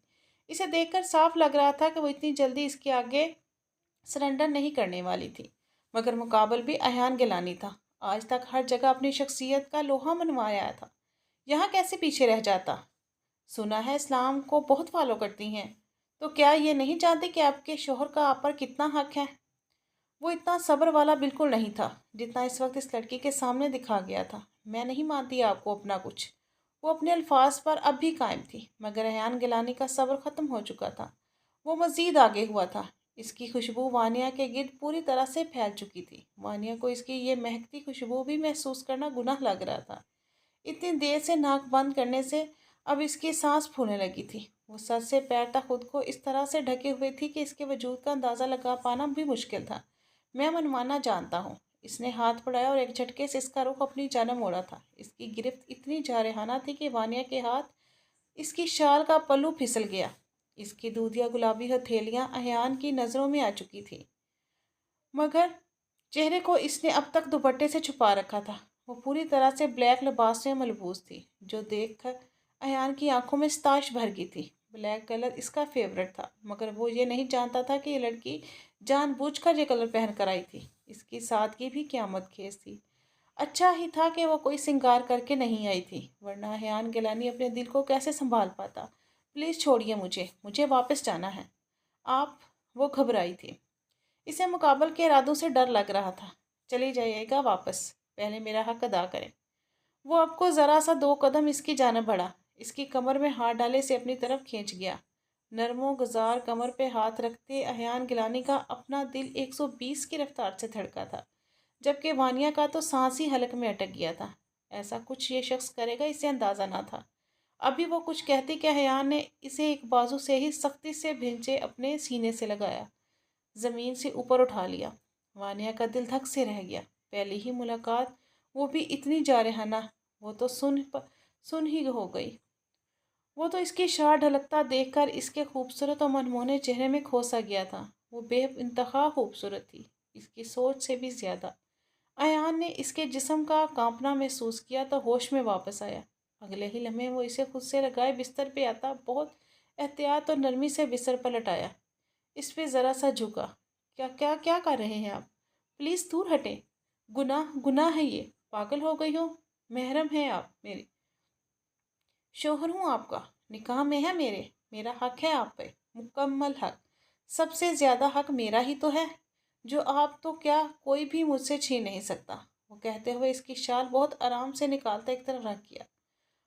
اسے دیکھ کر صاف لگ رہا تھا کہ وہ اتنی جلدی اس کے آگے سرنڈر نہیں کرنے والی تھی، مگر مقابل بھی احیان گیلانی تھا۔ آج تک ہر جگہ اپنی شخصیت کا لوہا منوایا تھا، یہاں کیسے پیچھے رہ جاتا؟ سنا ہے اسلام کو بہت فالو کرتی ہیں، تو کیا یہ نہیں جانتی کہ آپ کے شوہر کا آپ پر کتنا حق ہے؟ وہ اتنا صبر والا بالکل نہیں تھا جتنا اس وقت اس لڑکی کے سامنے دکھا گیا تھا۔ میں نہیں مانتی آپ کو اپنا کچھ۔ وہ اپنے الفاظ پر اب بھی قائم تھی، مگر احیان گیلانی کا صبر ختم ہو چکا تھا۔ وہ مزید آگے ہوا تھا۔ اس کی خوشبو وانیہ کے گرد پوری طرح سے پھیل چکی تھی۔ وانیہ کو اس کی یہ مہکتی خوشبو بھی محسوس کرنا گناہ لگ رہا تھا۔ اتنی دیر سے ناک بند کرنے سے اب اس کی سانس پھولنے لگی تھی۔ وہ سر سے پیر تک خود کو اس طرح سے ڈھکے ہوئے تھی کہ اس کے وجود کا اندازہ لگا پانا بھی مشکل تھا۔ میں منوانا جانتا ہوں۔ اس نے ہاتھ بڑھایا اور ایک جھٹکے سے اس کا رخ اپنی جانب موڑا تھا۔ اس کی گرفت اتنی جارحانہ تھی کہ وانیہ کے ہاتھ اس کی شال کا پلو پھسل گیا۔ اس کی دودھیا گلابی ہتھیلیاں احیان کی نظروں میں آ چکی تھی، مگر چہرے کو اس نے اب تک دوپٹے سے چھپا رکھا تھا۔ وہ پوری طرح سے بلیک لباس میں ملبوس تھی، جو دیکھ کر احیان کی آنکھوں میں ستائش بھر گئی تھی۔ بلیک کلر اس کا فیورٹ تھا، مگر وہ یہ نہیں جانتا تھا کہ یہ لڑکی جان بوجھ کر یہ کلر پہن کر آئی تھی۔ اس کی سادگی بھی قیامت خیز تھی۔ اچھا ہی تھا کہ وہ کوئی سنگار کر کے نہیں آئی تھی، ورنہ احیان گیلانی اپنے دل کو کیسے سنبھال پاتا۔ پلیز چھوڑیے مجھے واپس جانا ہے۔ آپ، وہ گھبرائی تھی۔ اسے مقابل کے ارادوں سے ڈر لگ رہا تھا۔ چلی جائیے گا واپس، پہلے میرا حق ادا کریں۔ وہ اب کو ذرا سا 2 قدم اس کی جانب بڑھا، اس کی کمر میں ہاتھ ڈالے سے اپنی طرف کھینچ گیا۔ نرم و گزار کمر پہ ہاتھ رکھتے احیان گیلانی کا اپنا دل 120 کی رفتار سے دھڑکا تھا، جبکہ وانیہ کا تو سانس ہی حلق میں اٹک گیا تھا۔ ایسا کچھ یہ شخص کرے گا اسے اندازہ نہ تھا۔ ابھی وہ کچھ کہتی کہ احیان نے اسے ایک بازو سے ہی سختی سے بھینچے اپنے سینے سے لگایا، زمین سے اوپر اٹھا لیا۔ وانیہ کا دل دھک سے رہ گیا۔ پہلی ہی ملاقات، وہ بھی اتنی جارحانہ، وہ تو سن ہی ہو گئی۔ وہ تو اس کی شال ڈھلکتا دیکھ کر اس کے خوبصورت اور منموہنے چہرے میں کھو سا گیا تھا۔ وہ بے انتہا خوبصورت تھی، اس کی سوچ سے بھی زیادہ۔ احیان نے اس کے جسم کا کانپنا محسوس کیا تو ہوش میں واپس آیا۔ اگلے ہی لمحے وہ اسے خود سے لگائے بستر پہ آتا بہت احتیاط اور نرمی سے بستر پر لٹایا، اس پہ ذرا سا جھکا۔ کیا کر رہے ہیں آپ؟ پلیز دور ہٹیں، گناہ ہے یہ، پاگل ہو گئی ہو؟ محرم ہیں آپ میرے، شوہر ہوں آپ کا، نکاح میں ہے میرا حق ہے آپ پہ، مکمل حق، سب سے زیادہ حق میرا ہی تو ہے۔ جو آپ تو کیا کوئی بھی مجھ سے چھین نہیں سکتا، وہ کہتے ہوئے اس کی شال بہت آرام سے نکالتا ایک طرف رکھ کیا۔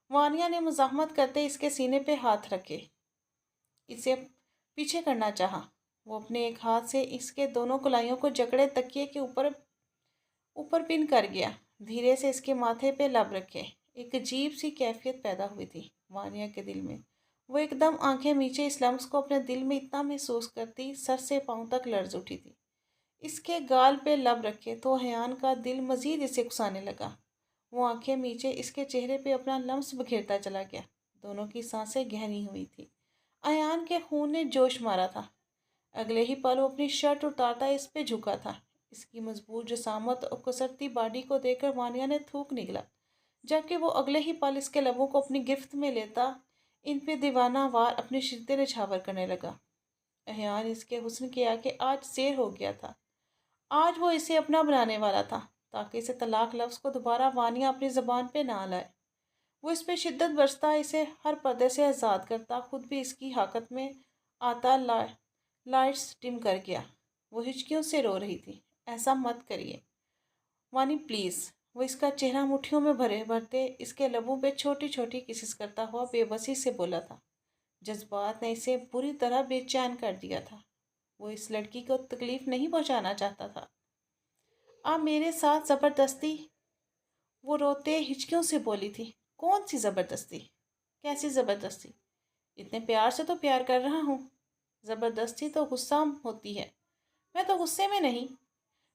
وانیا نے مزاحمت کرتے اس کے سینے پہ ہاتھ رکھے، اسے پیچھے کرنا چاہا۔ وہ اپنے ایک ہاتھ سے اس کے دونوں کلائیوں کو جکڑے تکیے کے اوپر پن کر گیا، دھیرے سے اس کے ماتھے پہ لب رکھے۔ ایک عجیب سی کیفیت پیدا ہوئی تھی وانیا کے دل میں۔ وہ ایک دم آنکھیں میچے اس لمس کو اپنے دل میں اتنا محسوس کرتی، سر سے پاؤں تک لرز اٹھی تھی۔ اس کے گال پہ لب رکھے تو حیان کا دل مزید اسے اکسانے لگا۔ وہ آنکھیں میچے اس کے چہرے پہ اپنا لمس بکھیرتا چلا گیا۔ دونوں کی سانسیں گہری ہوئی تھی۔ ایان کے خون نے جوش مارا تھا۔ اگلے ہی پل وہ اپنی شرٹ اتارتا اس پہ جھکا تھا۔ اس کی مضبوط جسامت اور کسرتی باڈی کو دیکھ کر وانیا نے تھوک نکلا، جبکہ وہ اگلے ہی پل اس کے لبوں کو اپنی گرفت میں لیتا ان پہ دیوانہ وار اپنی شدتیں نچھاور کرنے لگا۔ ایان اس کے حسن کے آگے آج زیر ہو گیا تھا۔ آج وہ اسے اپنا بنانے والا تھا تاکہ اسے طلاق لفظ کو دوبارہ وانیا اپنی زبان پہ نہ لائے۔ وہ اس پہ شدت برستا، اسے ہر پردے سے آزاد کرتا، خود بھی اس کی حاقت میں آتا۔ لائٹس ڈم کر گیا۔ وہ ہچکیوں سے رو رہی تھی۔ ایسا مت کریے وانی پلیز۔ وہ اس کا چہرہ مٹھیوں میں بھرتے اس کے لبوں پہ چھوٹی چھوٹی کسز کرتا ہوا بے بسی سے بولا تھا۔ جذبات نے اسے بری طرح بے چین کر دیا تھا۔ وہ اس لڑکی کو تکلیف نہیں پہنچانا چاہتا تھا۔ آپ میرے ساتھ زبردستی، وہ روتے ہچکیوں سے بولی تھی۔ کون سی زبردستی؟ کیسی زبردستی؟ اتنے پیار سے تو پیار کر رہا ہوں۔ زبردستی تو غصہ ہوتی ہے۔ میں تو غصے میں نہیں،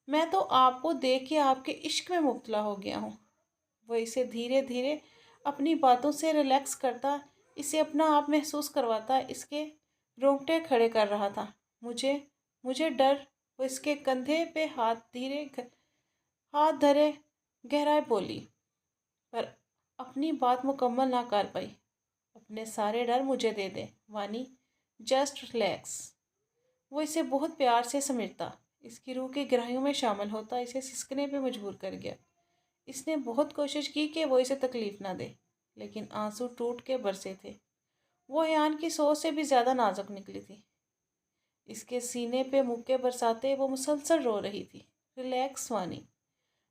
میں تو آپ کو دیکھ کے آپ کے عشق میں مبتلا ہو گیا ہوں۔ وہ اسے دھیرے دھیرے اپنی باتوں سے ریلیکس کرتا، اسے اپنا آپ محسوس کرواتا، اس کے رونگٹے کھڑے کر رہا تھا۔ مجھے ڈر۔ وہ اس کے کندھے پہ ہاتھ دھرے گہرائے بولی، پر اپنی بات مکمل نہ کر پائی۔ اپنے سارے ڈر مجھے دے دے وانی، جسٹ ریلیکس۔ وہ اسے بہت پیار سے سمیٹتا، اس کی روح کی گہرائیوں میں شامل ہوتا، اسے سسکنے پہ مجبور کر گیا۔ اس نے بہت کوشش کی کہ وہ اسے تکلیف نہ دے، لیکن آنسو ٹوٹ کے برسے تھے۔ وہ ایان کی سوچ سے بھی زیادہ نازک نکلی تھی۔ اس کے سینے پہ مکے برساتے وہ مسلسل رو رہی تھی، ریلیکس وانی۔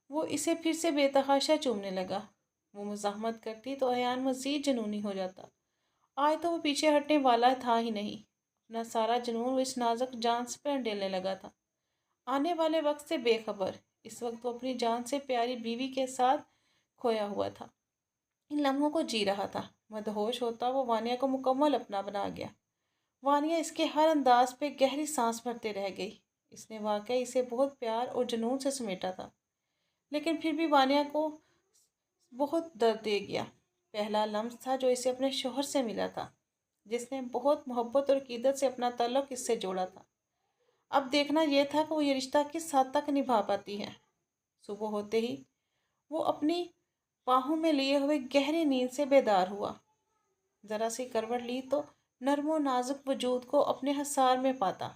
وہ اسے پھر سے بے تحاشا چومنے لگا۔ وہ مزاحمت کرتی تو ایان مزید جنونی ہو جاتا۔ آج تو وہ پیچھے ہٹنے والا تھا ہی نہیں۔ اپنا سارا جنون وہ اس نازک جان پہ انڈیلنے لگا تھا، آنے والے وقت سے بے خبر۔ اس وقت وہ اپنی جان سے پیاری بیوی کے ساتھ کھویا ہوا تھا، ان لمحوں کو جی رہا تھا۔ مدہوش ہوتا وہ وانیا کو مکمل اپنا بنا گیا۔ وانیا اس کے ہر انداز پہ گہری سانس بھرتے رہ گئی۔ اس نے واقعی اسے بہت پیار اور جنون سے سمیٹا تھا، لیکن پھر بھی وانیا کو بہت درد دے گیا۔ پہلا لمس تھا جو اسے اپنے شوہر سے ملا تھا، جس نے بہت محبت اور عقیدت سے اپنا تعلق اس سے جوڑا تھا۔ اب دیکھنا یہ تھا کہ وہ یہ رشتہ کس حد تک نبھا پاتی ہے۔ صبح ہوتے ہی وہ اپنی باہوں میں لیے ہوئے گہری نیند سے بیدار ہوا۔ ذرا سی کروٹ لی تو نرم و نازک وجود کو اپنے حصار میں پاتا۔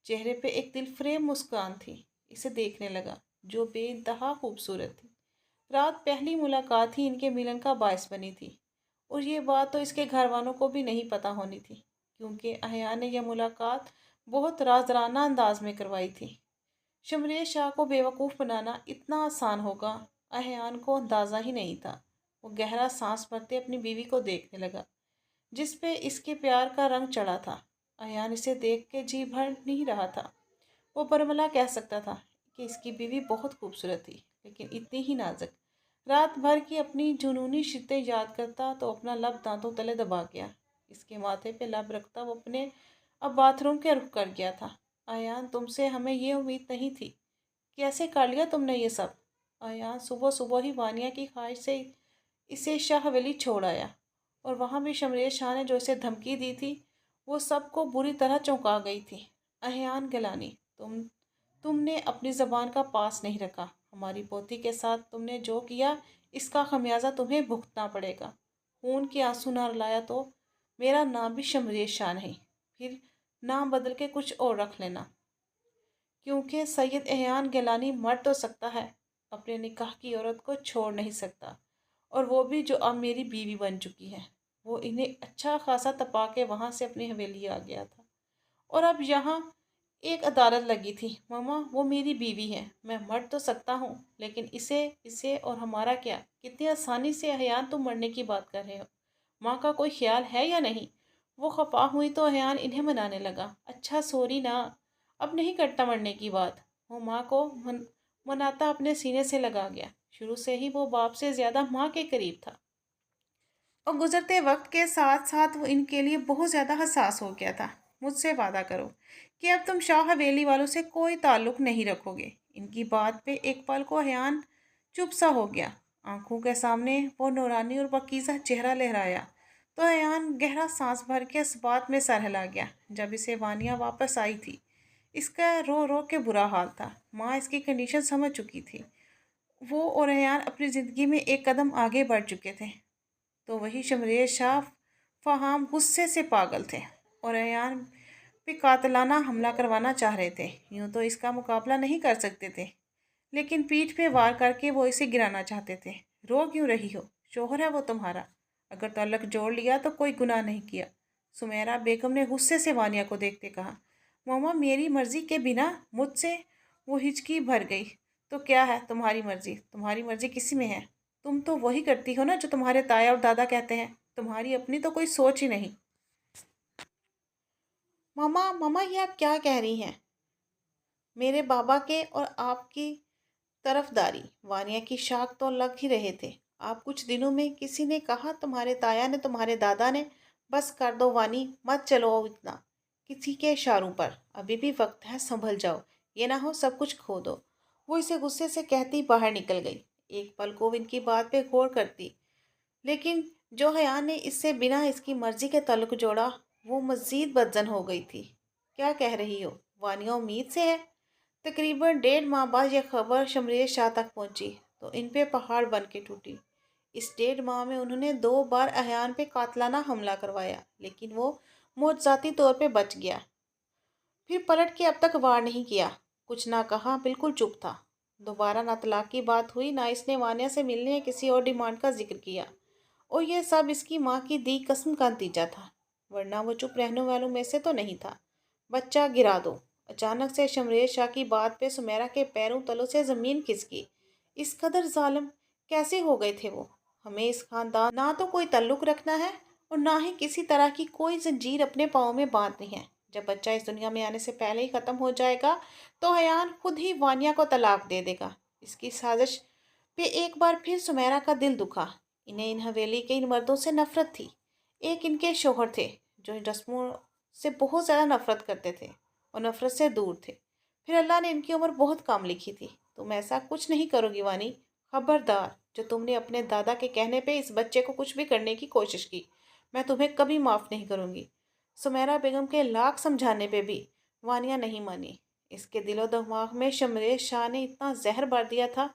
چہرے پہ ایک دل فریب مسکان تھی۔ اسے دیکھنے لگا جو بے انتہا خوبصورت تھی۔ رات پہلی ملاقات ہی ان کے ملن کا باعث بنی تھی، اور یہ بات تو اس کے گھر والوں کو بھی نہیں پتہ ہونی تھی، کیونکہ ایان نے یہ ملاقات بہت رازدارانہ انداز میں کروائی تھی۔ شمریز شاہ کو بیوقوف بنانا اتنا آسان ہوگا ایان کو اندازہ ہی نہیں تھا۔ وہ گہرا سانس بھرتے اپنی بیوی کو دیکھنے لگا، جس پہ اس کے پیار کا رنگ چڑھا تھا۔ ایان اسے دیکھ کے جی بھر نہیں رہا تھا۔ وہ برملا کہہ سکتا تھا کہ اس کی بیوی بہت خوبصورت تھی، لیکن اتنی ہی نازک۔ رات بھر کی اپنی جنونی شدتیں یاد کرتا تو اپنا لب دانتوں تلے دبا گیا۔ اس کے ماتھے پہ لب رکھتا وہ اپنے اب باتھ روم کے رخ کر گیا تھا۔ ایان، تم سے ہمیں یہ امید نہیں تھی، کیسے کر لیا تم نے یہ سب؟ ایان صبح صبح ہی وانیا کی خواہش سے اسے شاہ حویلی چھوڑ آیا، اور وہاں بھی شمریز شاہ نے جو اسے دھمکی دی تھی وہ سب کو بری طرح چونکا گئی تھی۔ ایان گیلانی، تم نے اپنی زبان کا پاس نہیں رکھا۔ ہماری پوتی کے ساتھ تم نے جو کیا اس کا خمیازہ تمہیں بھگتنا پڑے گا۔ خون کے آنسو نہ رلایا تو میرا نام بھی شمریز شاہ نہیں، پھر نام بدل کے کچھ اور رکھ لینا، کیونکہ سید ایان گیلانی مر تو سکتا ہے، اپنے نکاح کی عورت کو چھوڑ نہیں سکتا، اور وہ بھی جو اب میری بیوی بن چکی ہے۔ وہ انہیں اچھا خاصا تپا کے وہاں سے اپنی حویلی آ گیا تھا، اور اب یہاں ایک عدالت لگی تھی۔ ماما وہ میری بیوی ہے، میں مر تو سکتا ہوں لیکن اسے اور ہمارا کیا؟ کتنی آسانی سے احیان تم مرنے کی بات کر رہے ہو۔ ماں کا کوئی خیال ہے یا نہیں؟ وہ خفا ہوئی تو احیان انہیں منانے لگا۔ اچھا سوری نا، اب نہیں کرتا مرنے کی بات۔ وہ ماں کو مناتا اپنے سینے سے لگا گیا۔ شروع سے ہی وہ باپ سے زیادہ ماں کے قریب تھا، اور گزرتے وقت کے ساتھ ساتھ وہ ان کے لیے بہت زیادہ حساس ہو گیا تھا۔ مجھ سے وعدہ کرو کہ اب تم شاہ حویلی والوں سے کوئی تعلق نہیں رکھو گے۔ ان کی بات پہ ایک پل کو احیان چپ سا ہو گیا۔ آنکھوں کے سامنے وہ نورانی اور پاکیزہ چہرہ لہرایا تو احیان گہرا سانس بھر کے اس بات میں سر ہلا گیا۔ جب اسے وانیہ واپس آئی تھی، اس کا رو رو کے برا حال تھا۔ ماں اس کی کنڈیشن سمجھ چکی تھی۔ وہ اور احیان اپنی زندگی میں ایک قدم آگے بڑھ چکے تھے، تو وہی شمریز شاہ فہام غصے سے پاگل تھے اور احیان پہ قاتلانہ حملہ کروانا چاہ رہے تھے۔ یوں تو اس کا مقابلہ نہیں کر سکتے تھے، لیکن پیٹھ پہ وار کر کے وہ اسے گرانا چاہتے تھے۔ رو کیوں رہی ہو؟ شوہر ہے وہ تمہارا، اگر تعلق جوڑ لیا تو کوئی گناہ نہیں کیا۔ سمیرہ بیگم نے غصے سے وانیہ کو دیکھتے کہا۔ ماما میری مرضی کے بنا مجھ سے؟ وہ ہچکی بھر گئی۔ تو کیا ہے تمہاری مرضی؟ تمہاری مرضی کسی میں ہے؟ تم تو وہی کرتی ہو نا جو تمہارے تایا اور دادا کہتے ہیں۔ تمہاری اپنی تو کوئی سوچ ہی نہیں۔ ماما یہ آپ کیا کہہ رہی ہیں؟ میرے بابا کے اور آپ کی طرفداری، وانیہ کی شاخ تو لگ ہی رہے تھے۔ آپ کچھ دنوں میں کسی نے کہا، تمہارے تایا نے، تمہارے دادا نے؟ بس کر دو وانی، مت چلو اتنا کسی کے اشاروں پر۔ ابھی بھی وقت ہے، سنبھل جاؤ، یہ نہ ہو سب کچھ کھو دو۔ وہ اسے غصے سے کہتی باہر نکل گئی۔ ایک پل کو ان کی بات پہ غور کرتی، لیکن جو احیان نے اس سے بنا اس کی مرضی کے تعلق جوڑا، وہ مزید بدظن ہو گئی تھی۔ کیا کہہ رہی ہو؟ وانیہ امید سے ہے؟ تقریباً 1.5 ماہ بعد یہ خبر شمریز شاہ تک پہنچی تو ان پہ پہاڑ بن کے ٹوٹی۔ اس 1.5 ماہ میں انہوں نے 2 بار احیان پہ قاتلانہ حملہ کروایا، لیکن وہ معجزاتی طور پہ بچ گیا۔ پھر پلٹ کے اب تک وار نہیں کیا، کچھ نہ کہا، بالکل چپ تھا۔ دوبارہ نہ طلاق کی بات ہوئی، نہ اس نے وانیہ سے ملنے یا کسی اور ڈیمانڈ کا ذکر کیا، اور یہ سب اس کی ماں کی دی قسم کا نتیجہ تھا، ورنہ وہ چپ رہنے والوں میں سے تو نہیں تھا۔ بچہ گرا دو۔ اچانک سے شمریز شاہ کی بات پہ سمیرہ کے پیروں تلوں سے زمین کھسکی۔ اس قدر ظالم کیسے ہو گئے تھے وہ؟ ہمیں اس خاندان نہ تو کوئی تعلق رکھنا ہے اور نہ ہی کسی طرح کی کوئی زنجیر اپنے پاؤں میں باندھنی ہے۔ جب بچہ اس دنیا میں آنے سے پہلے ہی ختم ہو جائے گا تو احیان خود ہی وانیہ کو طلاق دے دے گا۔ اس کی سازش پہ ایک بار پھر سمیرہ کا دل دکھا۔ انہیں ان حویلی کے ان مردوں سے نفرت تھی۔ ایک ان کے شوہر تھے جو ان رسموں سے بہت زیادہ نفرت کرتے تھے اور نفرت سے دور تھے۔ پھر اللہ نے ان کی عمر بہت کم لکھی تھی۔ تم ایسا کچھ نہیں کرو گی وانی، خبردار! جو تم نے اپنے دادا کے کہنے پہ اس بچے کو کچھ بھی کرنے کی کوشش کی، میں تمہیں کبھی معاف نہیں کروں گی۔ سمیرہ بیگم کے لاکھ سمجھانے پہ بھی وانیہ نہیں مانی۔ اس کے دل و دماغ میں شمریز شاہ نے اتنا زہر بھر دیا تھا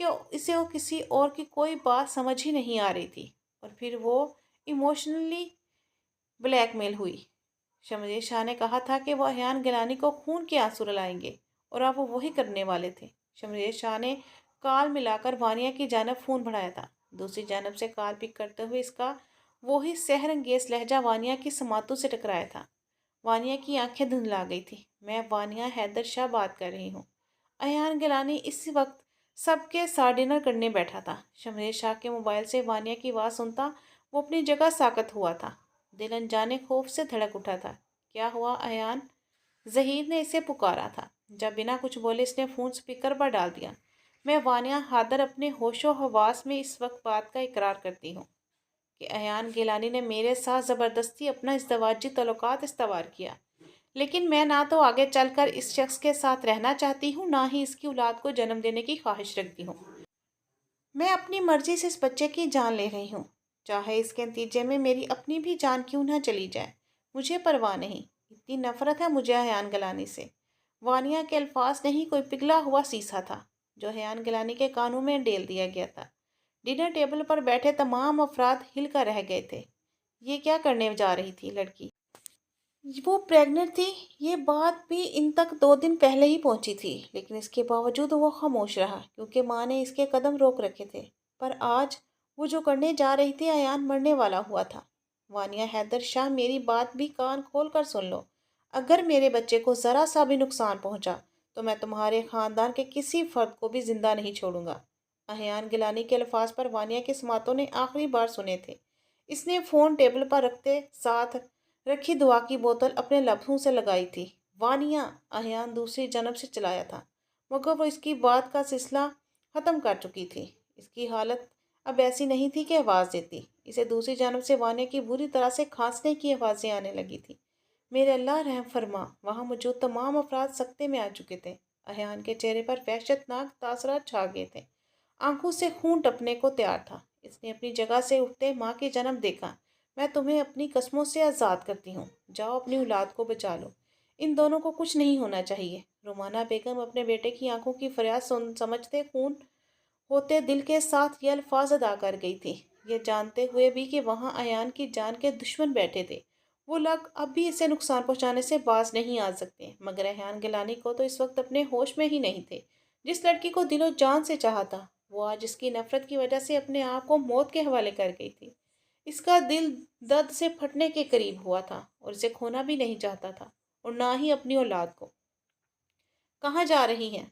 کہ اسے وہ کسی اور کی کوئی بات سمجھ ہی نہیں آ رہی تھی، اور پھر وہ ایموشنلی بلیک میل ہوئی۔ شمریز شاہ نے کہا تھا کہ وہ احیان گیلانی کو خون کے آنسو رلائیں گے، اور اب وہ وہی کرنے والے تھے۔ شمریز شاہ نے کال ملا کر وانیہ کی جانب فون بڑھایا تھا۔ دوسری جانب سے کال پک کرتے ہوئے اس کا وہی سحر انگیز لہجہ وانیہ کی سماعتوں سے ٹکرایا تھا۔ وانیہ کی آنکھیں دھندلا گئی تھیں۔ میں وانیہ حیدر شاہ بات کر رہی ہوں۔ احیان گیلانی اس وقت سب کے ساتھ ڈنر کرنے بیٹھا تھا۔ شمریز شاہ کے موبائل سے وانیہ کی آواز سنتا وہ اپنی جگہ ساکت ہوا تھا۔ دل انجانے خوف سے دھڑک اٹھا تھا۔ کیا ہوا احیان؟ ظہیر نے اسے پکارا تھا۔ جب بنا کچھ بولے اس نے فون سپیکر پر ڈال دیا۔ میں وانیہ حیدر اپنے ہوش و حواس میں اس وقت بات کا اقرار کرتی ہوں کہ احیان گیلانی نے میرے ساتھ زبردستی اپنا ازدواجی تعلقات استوار کیا، لیکن میں نہ تو آگے چل کر اس شخص کے ساتھ رہنا چاہتی ہوں، نہ ہی اس کی اولاد کو جنم دینے کی خواہش رکھتی ہوں۔ میں اپنی مرضی سے اس بچے کی جان لے رہی ہوں، چاہے اس کے نتیجے میں میری اپنی بھی جان کیوں نہ چلی جائے، مجھے پرواہ نہیں۔ اتنی نفرت ہے مجھے احیان گیلانی سے۔ وانیہ کے الفاظ نہیں، کوئی پگھلا ہوا سیسا تھا جو احیان گیلانی کے کانوں میں ڈیل دیا گیا تھا۔ ڈنر ٹیبل پر بیٹھے تمام افراد ہل کر رہ گئے تھے۔ یہ کیا کرنے جا رہی تھی لڑکی؟ وہ پریگننٹ تھی، یہ بات بھی ان تک 2 دن پہلے ہی پہنچی تھی، لیکن اس کے باوجود وہ خاموش رہا کیونکہ ماں نے اس کے قدم روک رکھے تھے۔ پر آج وہ جو کرنے جا رہی تھی، احیان مرنے والا ہوا تھا۔ وانیہ حیدر شاہ، میری بات بھی کان کھول کر سن لو۔ اگر میرے بچے کو ذرا سا بھی نقصان پہنچا تو میں تمہارے خاندان کے کسی فرد کو بھی زندہ نہیں چھوڑوں گا۔ احیان گیلانی کے الفاظ پر وانیہ کے سماعتوں نے آخری بار سنے تھے۔ اس نے فون ٹیبل پر رکھتے ساتھ رکھی دعا کی بوتل اپنے لبوں سے لگائی تھی۔ وانیہ! احیان دوسری جانب سے چلایا تھا، مگر وہ اس کی بات کا سلسلہ ختم کر چکی تھی۔ اس کی حالت اب ایسی نہیں تھی کہ آواز دیتی۔ اسے دوسری جانب سے وانیہ کی بری طرح سے کھانسنے کی آوازیں آنے لگی تھی۔ میرے اللہ رحم فرما! وہاں موجود تمام افراد سکتے میں آ چکے تھے۔ احیان کے چہرے پر وحشتناک تاثرات چھا گئے تھے۔ آنکھوں سے خون ٹپکنے کو تیار تھا۔ اس نے اپنی جگہ سے اٹھتے ماں کے جنم دیکھا۔ میں تمہیں اپنی قسموں سے آزاد کرتی ہوں۔ جاؤ اپنی اولاد کو بچا لو۔ ان دونوں کو کچھ نہیں ہونا چاہیے۔ رومانہ بیگم اپنے بیٹے کی آنکھوں کی فریاد سمجھتے خون ہوتے دل کے ساتھ یہ الفاظ ادا کر گئی تھی، یہ جانتے ہوئے بھی کہ وہاں ایان کی جان کے دشمن بیٹھے تھے۔ وہ لوگ اب بھی اسے نقصان پہنچانے سے باز نہیں آ سکتے، مگر ایان گیلانی کو تو اس وقت اپنے ہوش میں ہی نہیں تھے۔ جس لڑکی کو دل و جان سے چاہا تھا، وہ آج اس کی نفرت کی وجہ سے اپنے آپ کو موت کے حوالے کر گئی تھی۔ اس کا دل درد سے پھٹنے کے قریب ہوا تھا اور اسے کھونا بھی نہیں چاہتا تھا، اور نہ ہی اپنی اولاد کو۔ کہاں جا رہی ہیں؟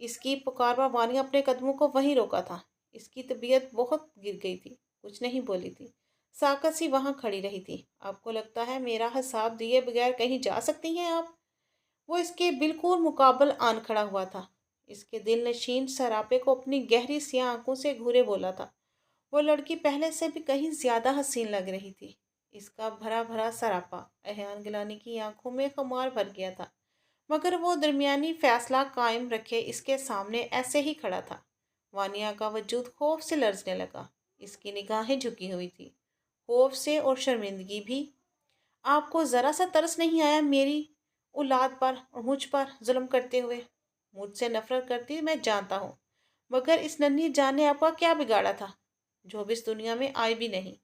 اس کی پکار پر وانیہ اپنے قدموں کو وہیں روکا تھا۔ اس کی طبیعت بہت گر گئی تھی، کچھ نہیں بولی تھی، ساکت سی وہاں کھڑی رہی تھی۔ آپ کو لگتا ہے میرا حساب دیے بغیر کہیں جا سکتی ہیں آپ؟ وہ اس کے بالکل مقابل آن کھڑا ہوا تھا، اس کے دل نشین سراپے کو اپنی گہری سیاہ آنکھوں سے گھورے بولا تھا۔ وہ لڑکی پہلے سے بھی کہیں زیادہ حسین لگ رہی تھی۔ اس کا بھرا بھرا سراپا ایان گیلانی کی آنکھوں میں خمار بھر گیا تھا، مگر وہ درمیانی فاصلہ قائم رکھے اس کے سامنے ایسے ہی کھڑا تھا۔ وانیہ کا وجود خوف سے لرزنے لگا، اس کی نگاہیں جھکی ہوئی تھی، خوف سے اور شرمندگی بھی۔ آپ کو ذرا سا ترس نہیں آیا میری اولاد پر اور مجھ پر ظلم کرتے ہوئے؟ مجھ سے نفرت کرتی میں جانتا ہوں، مگر اس ننھی جان نے آپ کا کیا بگاڑا تھا جو اب اس دنیا میں آئی بھی نہیں؟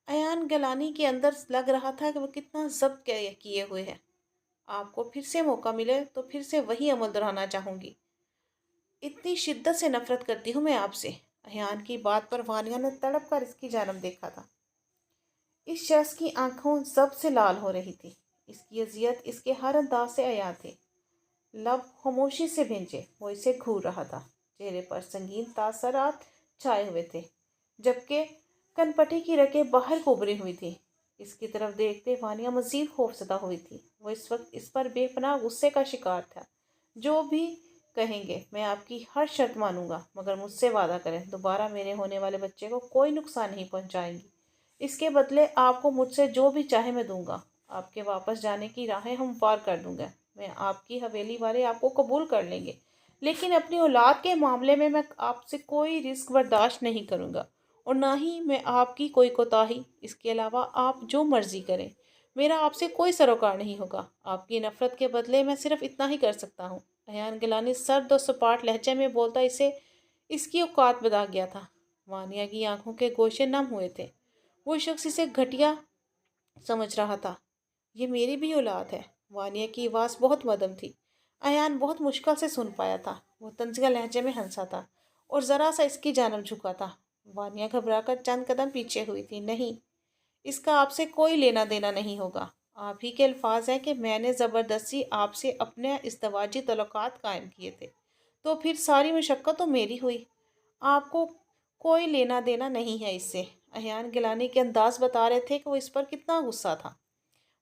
ایان گیلانی کے اندر لگ رہا تھا کہ وہ کتنا ضبط کیے ہوئے ہے۔ آپ کو پھر سے موقع ملے تو پھر سے وہی عمل دہرانا چاہوں گی۔ اتنی شدت سے نفرت کرتی ہوں میں آپ سے۔ ایان کی بات پر وانیہ نے تڑپ کر اس کی جانب دیکھا تھا۔ اس شخص کی آنکھوں ضبط سے لال ہو رہی تھی، اس کی اذیت اس کے ہر انداز سے عیاں تھی۔ لب خاموشی سے بھینچے وہ اسے گھور رہا تھا، چہرے پر سنگین تاثرات چھائے ہوئے تھے، جبکہ کن پٹی کی رگیں باہر کو ابھری ہوئی تھی۔ اس کی طرف دیکھتے وانیہ مزید خوفزدہ ہوئی تھی۔ وہ اس وقت اس پر بے پناہ غصے کا شکار تھا۔ جو بھی کہیں گے میں آپ کی ہر شرط مانوں گا، مگر مجھ سے وعدہ کریں دوبارہ میرے ہونے والے بچے کو کوئی نقصان نہیں پہنچائیں گی۔ اس کے بدلے آپ کو مجھ سے جو بھی چاہے میں دوں گا۔ آپ کے واپس جانے کی راہیں ہموار کر دوں گا۔ میں آپ کی حویلی والے آپ کو قبول کر لیں گے، لیکن اپنی اولاد کے معاملے میں آپ سے کوئی رسک برداشت نہیں کروں گا، اور نہ ہی میں آپ کی کوئی کوتاہی۔ اس کے علاوہ آپ جو مرضی کریں، میرا آپ سے کوئی سروکار نہیں ہوگا۔ آپ کی نفرت کے بدلے میں صرف اتنا ہی کر سکتا ہوں۔ ایان گیلانی سرد و سپاٹ لہجے میں بولتا اسے اس کی اوقات بتا گیا تھا۔ وانیہ کی آنکھوں کے گوشے نم ہوئے تھے، وہ شخص اسے گھٹیا سمجھ رہا تھا۔ یہ میری بھی اولاد ہے۔ وانیہ کی آواز بہت مدھم تھی، ایان بہت مشکل سے سن پایا تھا۔ وہ طنزیہ لہجے میں ہنسا تھا اور ذرا سا اس کی جانب جھکا تھا۔ وانیہ گھبرا کر چند قدم پیچھے ہوئی تھی۔ نہیں، اس کا آپ سے کوئی لینا دینا نہیں ہوگا۔ آپ ہی کے الفاظ ہیں کہ میں نے زبردستی آپ سے اپنے ازدواجی تعلقات قائم کیے تھے، تو پھر ساری مشقت تو میری ہوئی۔ آپ کو کوئی لینا دینا نہیں ہے اس سے۔ ایان گیلانی کے انداز بتا رہے تھے کہ وہ اس پر کتنا غصہ تھا۔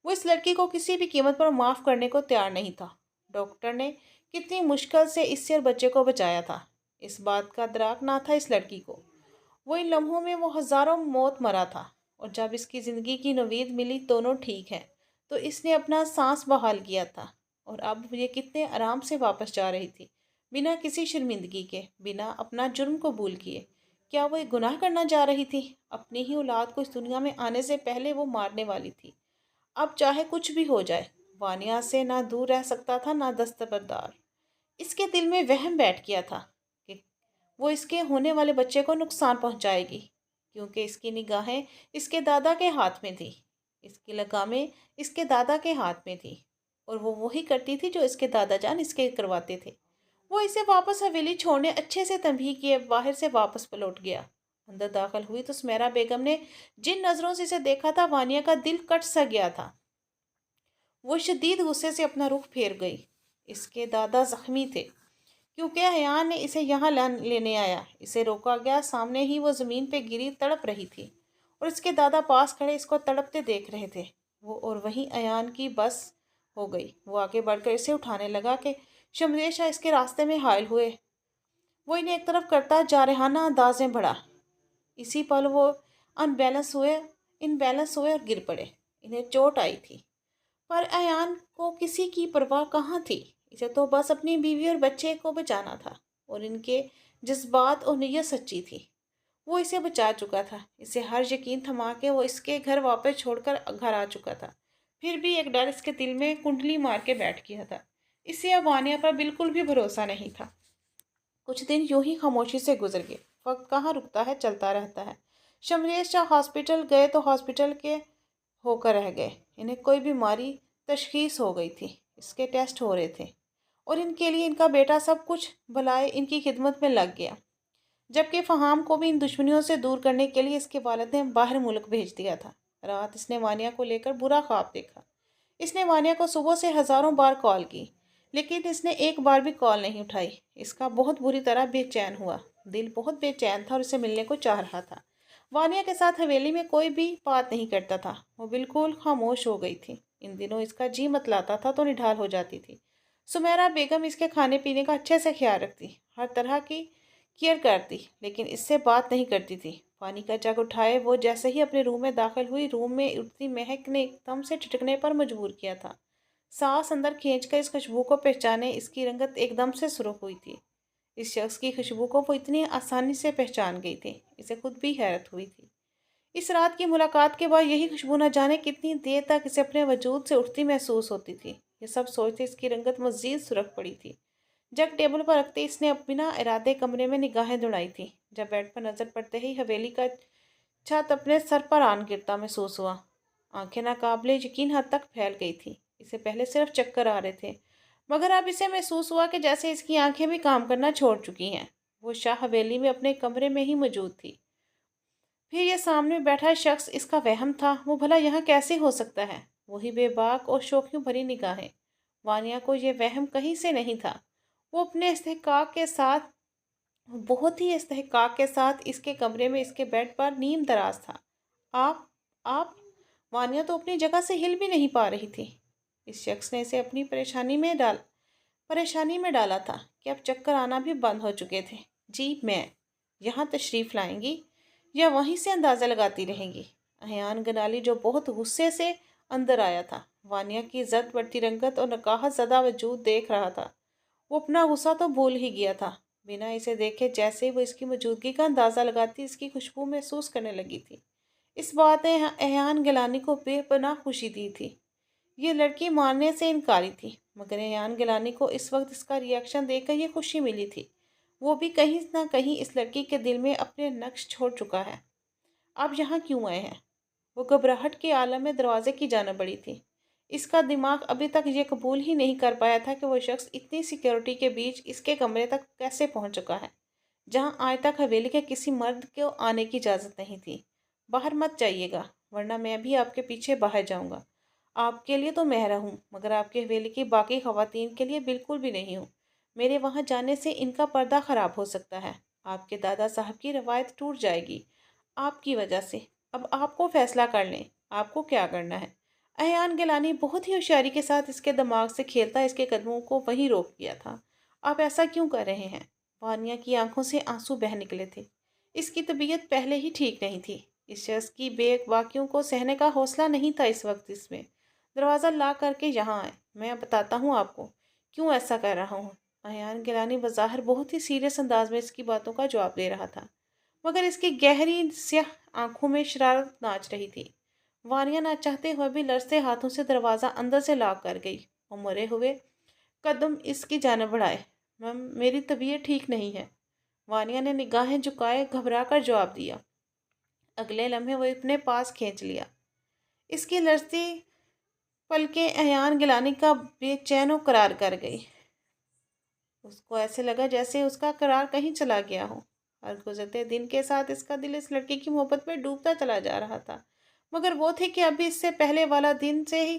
وہ اس لڑکی کو کسی بھی قیمت پر معاف کرنے کو تیار نہیں تھا۔ ڈاکٹر نے کتنی مشکل سے اس سے اور بچے کو بچایا تھا، اس بات کا ادراک نہ تھا اس لڑکی کو۔ وہ ان لمحوں میں وہ ہزاروں موت مرا تھا، اور جب اس کی زندگی کی نوید ملی دونوں ٹھیک ہیں تو اس نے اپنا سانس بحال کیا تھا، اور اب یہ کتنے آرام سے واپس جا رہی تھی، بنا کسی شرمندگی کے، بنا اپنا جرم قبول کیے۔ کیا وہ ایک گناہ کرنا جا رہی تھی؟ اپنی ہی اولاد کو اس دنیا میں آنے سے پہلے وہ مارنے والی تھی۔ اب چاہے کچھ بھی ہو جائے، وانیہ سے نہ دور رہ سکتا تھا نہ دستبردار۔ اس کے دل میں وہم بیٹھ گیا تھا کہ وہ اس کے ہونے والے بچے کو نقصان پہنچائے گی، کیونکہ اس کی نگاہیں اس کے دادا کے ہاتھ میں تھی، اس کی لگامیں اس کے دادا کے ہاتھ میں تھی، اور وہ وہی کرتی تھی جو اس کے دادا جان اس کے کرواتے تھے۔ وہ اسے واپس حویلی چھوڑنے اچھے سے تنبیہ کیے باہر سے واپس پلٹ گیا۔ اندر داخل ہوئی تو سمیرا بیگم نے جن نظروں سے اسے دیکھا تھا، وانیہ کا دل کٹ سا گیا تھا۔ وہ شدید غصے سے اپنا رخ پھیر گئی۔ اس کے دادا زخمی تھے کیونکہ ایان نے اسے یہاں لینے آیا۔ اسے روکا گیا۔ سامنے ہی وہ زمین پہ گری تڑپ رہی تھی اور اس کے دادا پاس کھڑے اس کو تڑپتے دیکھ رہے تھے۔ وہ اور وہیں ایان کی بس ہو گئی۔ وہ آگے بڑھ کر اسے اٹھانے لگا کہ شمشیر شاہ اس کے راستے میں حائل ہوئے۔ وہ انہیں ایک طرف کرتا جارحانہ انداز میں بڑھا۔ اسی پل وہ ان بیلنس ہوئے اور گر پڑے۔ انہیں چوٹ آئی تھی پر ایان کو کسی کی پرواہ کہاں تھی۔ اسے تو بس اپنی بیوی اور بچے کو بچانا تھا اور ان کے جذبات اور نیت سچی تھی۔ وہ اسے بچا چکا تھا۔ اسے ہر یقین تھما کے وہ اس کے گھر واپس چھوڑ کر گھر آ چکا تھا۔ پھر بھی ایک ڈر اس کے دل میں کنڈلی مار کے بیٹھ گیا تھا۔ اسے اب وانیہ پر بالکل بھی بھروسہ نہیں تھا۔ کچھ دن یوں ہی خاموشی سے گزر گئے۔ وقت کہاں رکتا ہے، چلتا رہتا ہے۔ شمشیر شاہ ہاسپٹل گئے تو ہاسپٹل کے ہو کر رہ گئے۔ انہیں کوئی بیماری تشخیص ہو گئی تھی۔ اس کے ٹیسٹ ہو رہے تھے اور ان کے لیے ان کا بیٹا سب کچھ بلائے ان کی خدمت میں لگ گیا۔ جبکہ فہام کو بھی ان دشمنیوں سے دور کرنے کے لیے اس کے والد نے باہر ملک بھیج دیا تھا۔ رات اس نے وانیہ کو لے کر برا خواب دیکھا۔ اس نے وانیہ کو صبح سے ہزاروں بار کال کی لیکن اس نے ایک بار بھی کال نہیں اٹھائی۔ اس کا بہت بری طرح بے چین ہوا۔ دل بہت بے چین تھا اور اسے ملنے کو چاہ رہا تھا۔ وانیہ کے ساتھ حویلی میں کوئی بھی بات نہیں کرتا تھا۔ وہ بالکل خاموش ہو گئی تھی۔ ان دنوں اس کا جی متلاتا تھا تو نڈھال ہو جاتی تھی۔ سمیرہ بیگم اس کے کھانے پینے کا اچھے سے خیال رکھتی، ہر طرح کی کیئر کرتی، لیکن اس سے بات نہیں کرتی تھی۔ پانی کا جگ اٹھائے وہ جیسے ہی اپنے روم میں داخل ہوئی، روم میں اڑتی مہک نے ایک دم سے ٹھٹکنے پر مجبور کیا تھا۔ سانس اندر کھینچ کر اس خوشبو کو پہچانے، اس کی رنگت ایک دم سے سرخ ہوئی تھی۔ اس شخص کی خوشبو کو وہ اتنی آسانی سے پہچان گئی تھی، اسے خود بھی حیرت ہوئی تھی۔ اس رات کی ملاقات کے بعد یہی خوشبو نہ جانے کتنی دیر تک اسے اپنے وجود سے اٹھتی محسوس ہوتی تھی۔ یہ سب سوچتے اس کی رنگت مزید سرخ پڑی تھی۔ جگ ٹیبل پر رکھتے اس نے بنا ارادے کمرے میں نگاہیں دوڑائی تھی۔ جب بیڈ پر نظر پڑتے ہی حویلی کا چھت اپنے سر پر آن گرتا محسوس ہوا۔ آنکھیں ناقابل یقین حد تک پھیل گئی تھی۔ اسے پہلے صرف چکر آ رہے تھے مگر اب اسے محسوس ہوا کہ جیسے اس کی آنکھیں بھی کام کرنا چھوڑ چکی ہیں۔ وہ شاہ حویلی میں اپنے کمرے میں ہی موجود تھی۔ پھر یہ سامنے بیٹھا شخص اس کا وہم تھا؟ وہ بھلا یہاں کیسے ہو سکتا ہے؟ وہی بے باک اور شوخیوں بھری نگاہیں۔ وانیہ کو یہ وہم کہیں سے نہیں تھا۔ وہ اپنے استحقاق کے ساتھ، بہت ہی استحقاق کے ساتھ اس کے کمرے میں اس کے بیڈ پر نیم دراز تھا۔ آپ وانیہ تو اپنی جگہ سے ہل بھی نہیں پا رہی تھی۔ اس شخص نے اسے اپنی پریشانی میں ڈالا تھا کہ اب چکر آنا بھی بند ہو چکے تھے۔ جی میں یہاں تشریف لائیں گی یا وہیں سے اندازہ لگاتی رہیں گی؟ ایان گنالی جو بہت غصے سے اندر آیا تھا، وانیہ کی زد بڑھتی رنگت اور نقاہت زدہ وجود دیکھ رہا تھا۔ وہ اپنا غصہ تو بھول ہی گیا تھا۔ بنا اسے دیکھے جیسے وہ اس کی موجودگی کا اندازہ لگاتی اس کی خوشبو محسوس کرنے لگی تھی۔ اس بات نے ایان گیلانی کو بے پناہ خوشی دی تھی۔ یہ لڑکی ماننے سے انکاری تھی مگر ایان گیلانی کو اس وقت اس کا ری ایکشن دیکھ کر یہ خوشی ملی تھی۔ وہ بھی کہیں نہ کہیں اس لڑکی کے دل میں اپنے نقش چھوڑ چکا ہے۔ اب یہاں کیوں آئے ہیں؟ وہ گھبراہٹ کے عالم میں دروازے کی جانب بڑھی تھی۔ اس کا دماغ ابھی تک یہ قبول ہی نہیں کر پایا تھا کہ وہ شخص اتنی سیکیورٹی کے بیچ اس کے کمرے تک کیسے پہنچ چکا ہے جہاں آج تک حویلی کے کسی مرد کو آنے کی اجازت نہیں تھی۔ باہر مت جائیے گا ورنہ میں بھی آپ کے پیچھے باہر جاؤں گا۔ آپ کے لیے تو مہرہ ہوں مگر آپ کے حویلی کی باقی خواتین کے لیے بالکل بھی نہیں ہوں۔ میرے وہاں جانے سے ان کا پردہ خراب ہو سکتا ہے۔ آپ کے دادا صاحب کی روایت ٹوٹ جائے گی آپ کی وجہ سے۔ اب آپ کو فیصلہ کر لیں آپ کو کیا کرنا ہے۔ ایان گیلانی بہت ہی ہوشیاری کے ساتھ اس کے دماغ سے کھیلتا اس کے قدموں کو وہیں روک دیا تھا۔ آپ ایسا کیوں کر رہے ہیں؟ وانیہ کی آنکھوں سے آنسو بہہ نکلے تھے۔ اس کی طبیعت پہلے ہی ٹھیک نہیں تھی۔ اس شخص کی بے باکیوں کو سہنے کا حوصلہ نہیں تھا اس وقت اس میں۔ دروازہ لاک کر کے یہاں آئے، میں بتاتا ہوں آپ کو کیوں ایسا کر رہا ہوں۔ ایان گیلانی بظاہر بہت ہی سیریس انداز میں اس کی باتوں کا جواب دے رہا تھا مگر اس کی گہری سیاہ آنکھوں میں شرارت ناچ رہی تھی۔ وانیہ نہ چاہتے ہوئے بھی لرزتے ہاتھوں سے دروازہ اندر سے لاک کر گئی اور مرے ہوئے قدم اس کی جانب بڑھائے۔ میم میری طبیعت ٹھیک نہیں ہے، وانیہ نے نگاہیں جھکائے گھبرا کر جواب دیا۔ اگلے لمحے وہ اپنے پاس کھینچ لیا۔ اس کی لرزتی پلکیں ایان گیلانی کا بے چین و قرار کر گئی۔ اس کو ایسے لگا جیسے اس کا قرار کہیں چلا گیا ہو۔ ہر گزرتے دن کے ساتھ اس کا دل اس لڑکی کی محبت میں ڈوبتا چلا جا رہا تھا مگر وہ تھی کہ ابھی اس سے پہلے والا دن سے ہی